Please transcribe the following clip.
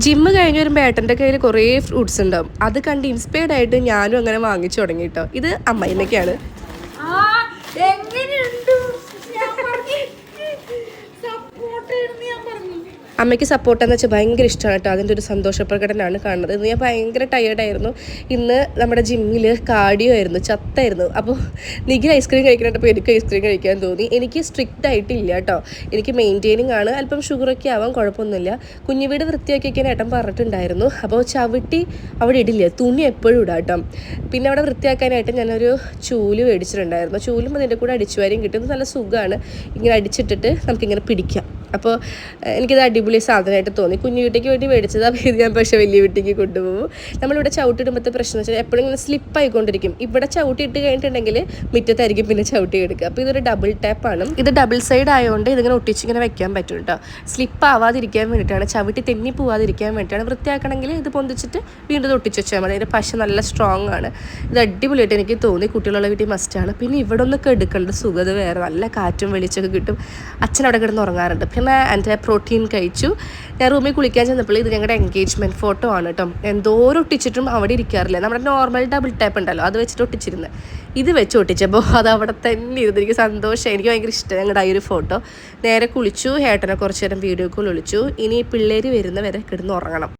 Gym കഴിഞ്ഞ് വരുമ്പോൾ ഏട്ടൻ്റെ കയ്യിൽ കുറേ ഫ്രൂട്ട്സ് ഉണ്ടാവും. അത് കണ്ട് ഇൻസ്പയർഡ് ആയിട്ട് ഞാനും അങ്ങനെ വാങ്ങിച്ചു തുടങ്ങി കേട്ടോ. ഇത് അമ്മായിമ്മയ്ക്കാണ്. അമ്മയ്ക്ക് സപ്പോർട്ടെന്ന് വെച്ചാൽ ഭയങ്കര ഇഷ്ടമാണ് കേട്ടോ. അതിൻ്റെ ഒരു സന്തോഷപ്രകടനമാണ് കാണുന്നത്. ഇന്ന് ഞാൻ ഭയങ്കര ടയേർഡായിരുന്നു. ഇന്ന് നമ്മുടെ ജിമ്മിൽ കാർഡിയോ ആയിരുന്നു, ചത്തായിരുന്നു. അപ്പോൾ നിഖിൽ ഐസ്ക്രീം കഴിക്കണപ്പോൾ എനിക്ക് ഐസ്ക്രീം കഴിക്കാൻ തോന്നി. എനിക്ക് സ്ട്രിക്റ്റ് ആയിട്ടില്ല കേട്ടോ, എനിക്ക് മെയിൻറ്റെയിനിങ് ആണ്. അല്പം ഷുഗറൊക്കെ ആവാം, കുഴപ്പമൊന്നുമില്ല. കുഞ്ഞു വീട് വൃത്തിയാക്കി വയ്ക്കാൻ ഏട്ടൻ പറഞ്ഞിട്ടുണ്ടായിരുന്നു. അപ്പോൾ ചവിട്ടി അവിടെ ഇടില്ല, തുണി എപ്പോഴും ഇടാം കേട്ടോ. പിന്നെ അവിടെ വൃത്തിയാക്കാനായിട്ട് ഞാനൊരു ചൂല് മേടിച്ചിട്ടുണ്ടായിരുന്നു. ചൂലും അതിൻ്റെ കൂടെ അടിച്ചുവാരിയും കിട്ടും. നല്ല സുഖമാണ്, ഇങ്ങനെ അടിച്ചിട്ടിട്ട് നമുക്കിങ്ങനെ പിടിക്കാം. അപ്പോൾ എനിക്കിത് അടിപൊളി സാധനമായിട്ട് തോന്നി. കുഞ്ഞു വീട്ടിലേക്ക് വേണ്ടി മേടിച്ചത്. അപ്പോൾ ഇത് ഞാൻ പക്ഷേ വലിയ വീട്ടിലേക്ക് കൊണ്ടുപോകും. നമ്മളിവിടെ ചവിട്ടിടുമ്പോഴത്തെ പ്രശ്നം എന്ന് വെച്ചാൽ എപ്പോഴും ഇങ്ങനെ സ്ലിപ്പായിക്കൊണ്ടിരിക്കും. ഇവിടെ ചവിട്ടി ഇട്ട് കഴിഞ്ഞിട്ടുണ്ടെങ്കിൽ മുറ്റത്തായിരിക്കും പിന്നെ ചവിട്ടി എടുക്കുക. അപ്പോൾ ഇതൊരു ഡബിൾ ടാപ്പാണ്. ഇത് ഡബിൾ സൈഡ് ആയതുകൊണ്ട് ഇതിങ്ങനെ ഒട്ടിച്ചിങ്ങനെ വെക്കാൻ പറ്റും കേട്ടോ. സ്ലിപ്പ് ആവാതിരിക്കാൻ വേണ്ടിയിട്ടാണ്, ചവിട്ടി തെന്നി പോവാതിരിക്കാൻ വേണ്ടിയിട്ടാണ്. വൃത്തിയാക്കണമെങ്കിൽ ഇത് പൊന്തിച്ചിട്ട് വീണ്ടും ഒട്ടിച്ച് വെച്ചാൽ മതി. അതിൻ്റെ പശ നല്ല സ്ട്രോങ് ആണ്. ഇത് അടിപൊളിയായിട്ട് എനിക്ക് തോന്നി. കുട്ടികളുള്ള വീട്ടിൽ മസ്റ്റാണ്. പിന്നെ ഇവിടെ ഒന്നൊക്കെ എടുക്കേണ്ട സുഖത വേറെ, നല്ല കാറ്റും വെളിച്ചൊക്കെ കിട്ടും. അച്ഛൻ അവിടെ കിടന്ന് ഉറങ്ങാറുണ്ട്. പിന്നെ എൻ്റെ പ്രോട്ടീൻ കഴിച്ചു. ഞാൻ റൂമിൽ കുളിക്കാൻ ചെന്നപ്പോൾ ഇത് ഞങ്ങളുടെ എൻഗേജ്മെൻറ്റ് ഫോട്ടോ ആണ് കേട്ടോ. എന്തോരം ഒട്ടിച്ചിട്ടും അവിടെ ഇരിക്കാറില്ല. നമ്മുടെ നോർമൽ ഡബിൾ ടാപ്പ് ഉണ്ടല്ലോ, അത് വെച്ചിട്ട് ഒട്ടിച്ചിരുന്നത്. ഇത് വെച്ച് ഒട്ടിച്ചപ്പോൾ അത് അവിടെ തന്നെ ഇരുന്നു. എനിക്ക് സന്തോഷം, എനിക്ക് ഭയങ്കര ഇഷ്ടം ഞങ്ങളുടെ ആ ഒരു ഫോട്ടോ. നേരെ കുളിച്ചു, ഏട്ടനെ കുറച്ച് നേരം വീഡിയോ കോൾ വിളിച്ചു. ഇനി പിള്ളേർ വരുന്നവരെ കിടന്ന് ഉറങ്ങണം.